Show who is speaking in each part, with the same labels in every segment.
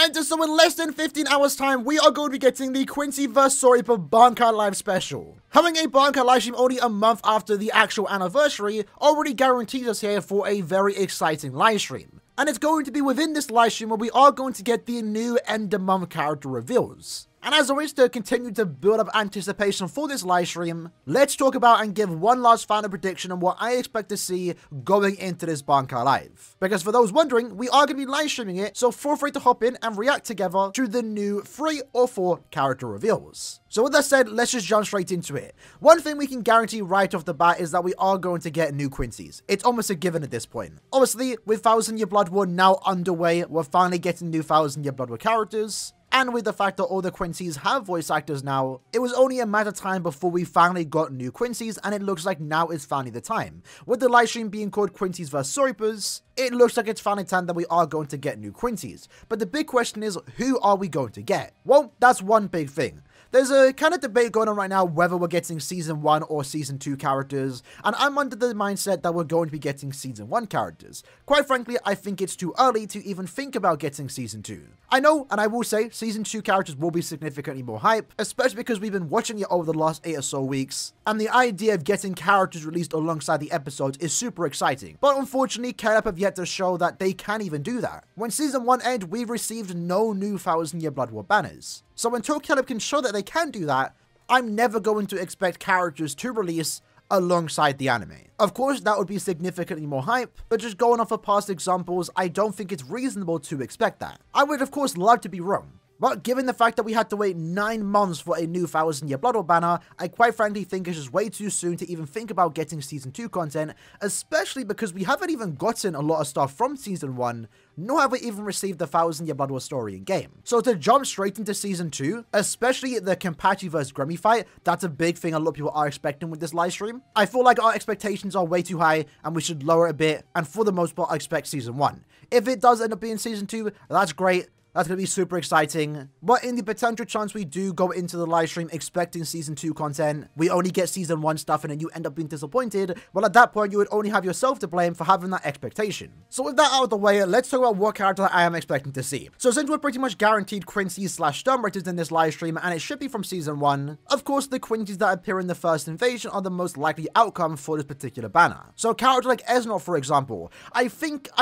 Speaker 1: And so in less than 15 hours time, we are going to be getting the QUINCY vs REAPER BANKAI live special. Having a BANKAI live stream only a month after the actual anniversary already guarantees us here for a very exciting live stream. And it's going to be within this live stream where we are going to get the new end of month character reveals. And as always, to continue to build up anticipation for this live stream, let's talk about and give one last final prediction on what I expect to see going into this BANKAI live. Because for those wondering, we are going to be live streaming it, so feel free to hop in and react together to the new 3 or 4 character reveals. So with that said, let's just jump straight into it. One thing we can guarantee right off the bat is that we are going to get new QUINCYs. It's almost a given at this point. Obviously, with 1000 Year Blood War now underway, we're finally getting new 1000 Year Blood War characters. And with the fact that all the QUINCYs have voice actors now, it was only a matter of time before we finally got new QUINCYs, and it looks like now is finally the time. With the livestream being called QUINCYs vs REAPERs, it looks like it's finally time that we are going to get new QUINCYs. But the big question is, who are we going to get? Well, that's one big thing. There's a kind of debate going on right now whether we're getting Season 1 or Season 2 characters, and I'm under the mindset that we're going to be getting Season 1 characters. Quite frankly, I think it's too early to even think about getting Season 2. I know, and I will say, Season 2 characters will be significantly more hype, especially because we've been watching it over the last 8 or so weeks, and the idea of getting characters released alongside the episodes is super exciting. But unfortunately, KLF have yet to show that they can even do that. When Season 1 ended, we've received no new 1000 Year Blood War banners. So until KLF can show that they can do that, I'm never going to expect characters to release alongside the anime. Of course, that would be significantly more hype, but just going off of past examples, I don't think it's reasonable to expect that. I would of course love to be wrong, but given the fact that we had to wait 9 months for a new 1000 Year Blood War banner, I quite frankly think it's just way too soon to even think about getting Season 2 content, especially because we haven't even gotten a lot of stuff from Season 1, nor have we even received the 1000 Year Blood War story in game. So to jump straight into Season 2, especially the Kenpachi vs Gremmy fight, that's a big thing a lot of people are expecting with this live stream. I feel like our expectations are way too high and we should lower it a bit, and for the most part I expect Season 1. If it does end up being Season 2, that's great. That's going to be super exciting. But in the potential chance we do go into the live stream expecting Season 2 content, we only get Season 1 stuff and then you end up being disappointed, well at that point you would only have yourself to blame for having that expectation. So with that out of the way, let's talk about what character I am expecting to see. So since we're pretty much guaranteed QUINCYs/Storm Raiders in this live stream and it should be from Season 1, of course the QUINCYs that appear in the first invasion are the most likely outcome for this particular banner. So a character like Aaroniero, for example, I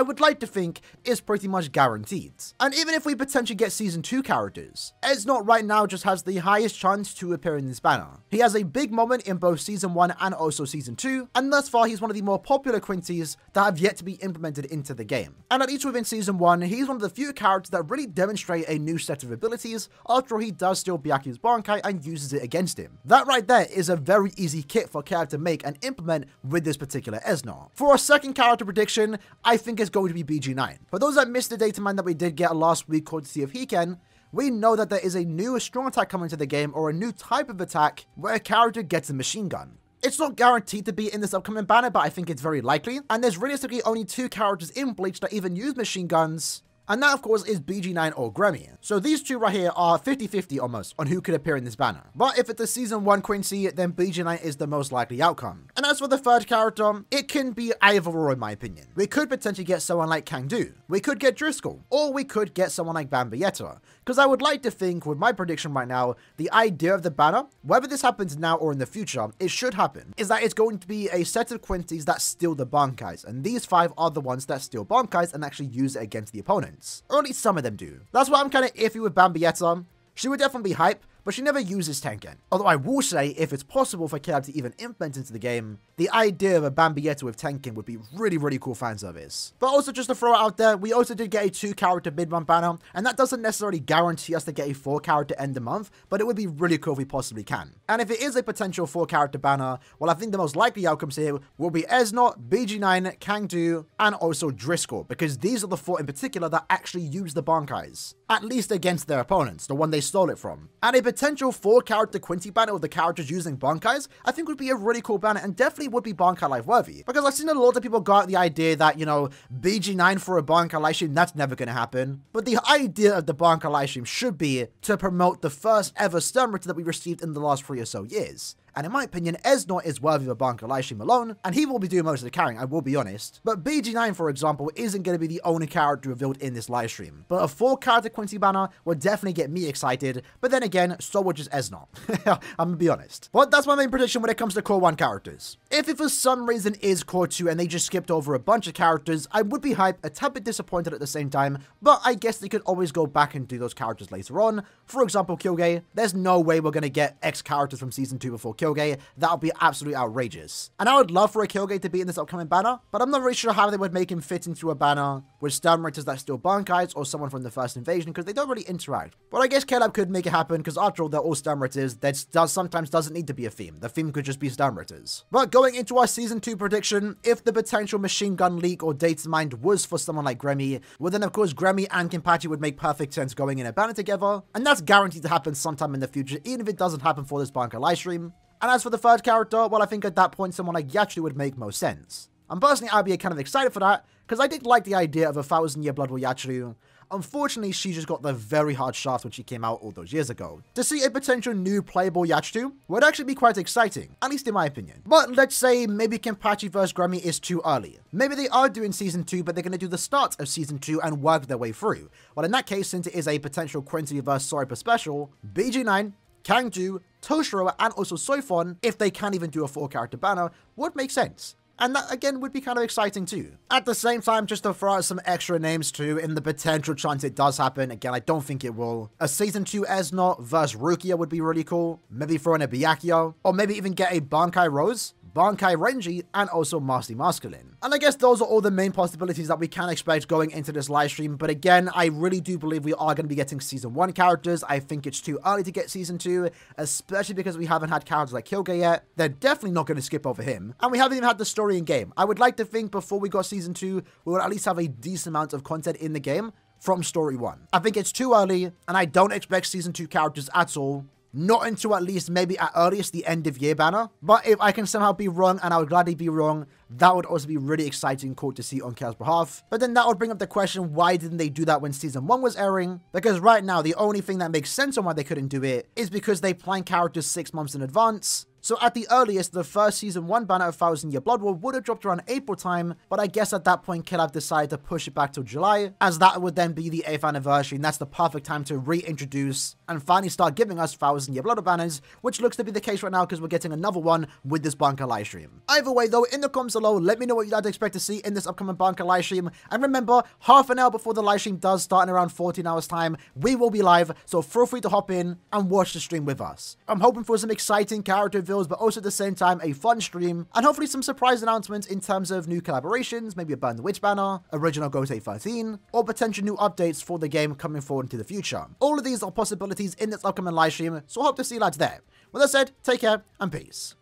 Speaker 1: would like to think is pretty much guaranteed. And even if we potentially get Season 2 characters, Aaroniero right now just has the highest chance to appear in this banner. He has a big moment in both Season 1 and also Season 2, and thus far he's one of the more popular QUINCYs that have yet to be implemented into the game. And at least within Season 1, he's one of the few characters that really demonstrate a new set of abilities after all he does steal Byakuya's Bankai and uses it against him. That right there is a very easy kit for KLF to make and implement with this particular Aaroniero. For our second character prediction, I think it's going to be BG9. For those that missed the data mine that we did get last week called Sea of Hiken, we know that there is a new strong attack coming to the game, or a new type of attack where a character gets a machine gun. It's not guaranteed to be in this upcoming banner, but I think it's very likely, and there's realistically only 2 characters in Bleach that even use machine guns, and that of course is BG9 or Gremmy. So these two right here are 50-50 almost on who could appear in this banner. But if it's a Season 1 QUINCY, then BG9 is the most likely outcome. And as for the third character, it can be either or in my opinion. We could potentially get someone like Kangdu, we could get Driscoll, or we could get someone like Bambayetta. Because I would like to think, with my prediction right now, the idea of the banner, whether this happens now or in the future, it should happen, is that it's going to be a set of QUINCYs that steal the Bankais, and these 5 are the ones that steal Bankais and actually use it against the opponents. Or at least some of them do. That's why I'm kind of iffy with Bambayetta. She would definitely be hype, but she never uses Tenken. Although I will say, if it's possible for KLF to even implement into the game, the idea of a Bambayetta with Tenken would be really cool fan service. But also just to throw it out there, we also did get a 2-character mid-month banner, and that doesn't necessarily guarantee us to get a 4-character end of month, but it would be really cool if we possibly can. And if it is a potential 4-character banner, well I think the most likely outcomes here will be Aaroniero, BG9, Kangdu, and also Driscoll, because these are the 4 in particular that actually use the Bankais, at least against their opponents, the one they stole it from. And a potential 4-character QUINCY banner with the characters using Bankais, I think would be a really cool banner and definitely would be BANKAI Live worthy. Because I've seen a lot of people got the idea that, you know, BG9 for a BANKAI live stream, that's never going to happen. But the idea of the BANKAI live stream should be to promote the first ever Storm Raiders that we received in the last 3 or so years. and in my opinion, Esnot is worthy of a Bankai livestream alone, and he will be doing most of the carrying, I will be honest. But BG9, for example, isn't going to be the only character revealed in this livestream. But a 4-character Quincy banner would definitely get me excited, but then again, so would just Esnot. I'm gonna be honest. But that's my main prediction when it comes to Core 1 characters. If it for some reason is Core 2 and they just skipped over a bunch of characters, I would be hyped, a tad bit disappointed at the same time, but I guess they could always go back and do those characters later on. For example, Kyogre, there's no way we're gonna get X characters from Season 2 before Kyogre. That would be absolutely outrageous. And I would love for a Kyogre to be in this upcoming banner, but I'm not really sure how they would make him fit into a banner with Sturmrators that still Bankais or someone from the first invasion, because they don't really interact. But I guess Caleb could make it happen, because after all, they're all Sturmrators. That sometimes doesn't need to be a theme. The theme could just be Sturmrators. But going into our Season 2 prediction, if the potential machine gun leak or data mined was for someone like Gremmy, well then of course Gremmy and Kinpachi would make perfect sense going in a banner together, and that's guaranteed to happen sometime in the future, even if it doesn't happen for this Bankai livestream. And as for the third character, well, I think at that point someone like Yachiru would make most sense. And personally, I'd be kind of excited for that, because I did like the idea of a 1000-year Blood War Yachiru. Unfortunately, she just got the very hard shaft when she came out all those years ago. To see a potential new playable Yachiru would actually be quite exciting, at least in my opinion. But let's say maybe Kinpachi vs Gremmy is too early. Maybe they are doing Season 2, but they're going to do the start of Season 2 and work their way through. Well, in that case, since it is a potential QUINCY vs Soripa special, BG9, Kangdu, Toshiro, and also Soifon, if they can even do a 4-character banner, would make sense. And that, again, would be kind of exciting too. At the same time, just to throw out some extra names too, in the potential chance it does happen, again, I don't think it will. A Season 2 Esnot versus Rukia would be really cool. Maybe throw in a Byakuya, or maybe even get a Bankai Rose, Bankai Renji, and also Master Masculine. And I guess those are all the main possibilities that we can expect going into this live stream. But again, I really do believe we are going to be getting Season 1 characters. I think it's too early to get Season 2, especially because we haven't had characters like Kyogre yet. They're definitely not going to skip over him. And we haven't even had the story in game. I would like to think before we got Season 2, we would at least have a decent amount of content in the game from Story 1. I think it's too early, and I don't expect Season 2 characters at all. Not until at least maybe at earliest the end of year banner. But if I can somehow be wrong, and I would gladly be wrong, that would also be really exciting and cool to see on Cal's behalf. But then that would bring up the question, why didn't they do that when Season 1 was airing? Because right now, the only thing that makes sense on why they couldn't do it is because they plan characters 6 months in advance. So at the earliest, the first Season 1 banner of 1000-year Blood War would have dropped around April time, but I guess at that point, Kilab decided to push it back till July, as that would then be the 8th anniversary, and that's the perfect time to reintroduce and finally start giving us 1000-year Blood War banners, which looks to be the case right now because we're getting another one with this Bankai livestream. Either way though, in the comments below, let me know what you'd expect to see in this upcoming Bankai livestream, and remember, half an hour before the livestream does start in around 14 hours time, we will be live, so feel free to hop in and watch the stream with us. I'm hoping for some exciting character reveals, but also at the same time a fun stream, and hopefully some surprise announcements in terms of new collaborations, maybe a Burn the Witch banner, original Gote 13, or potential new updates for the game coming forward into the future. All of these are possibilities in this upcoming live stream, so I hope to see you lads there. With that said, take care and peace.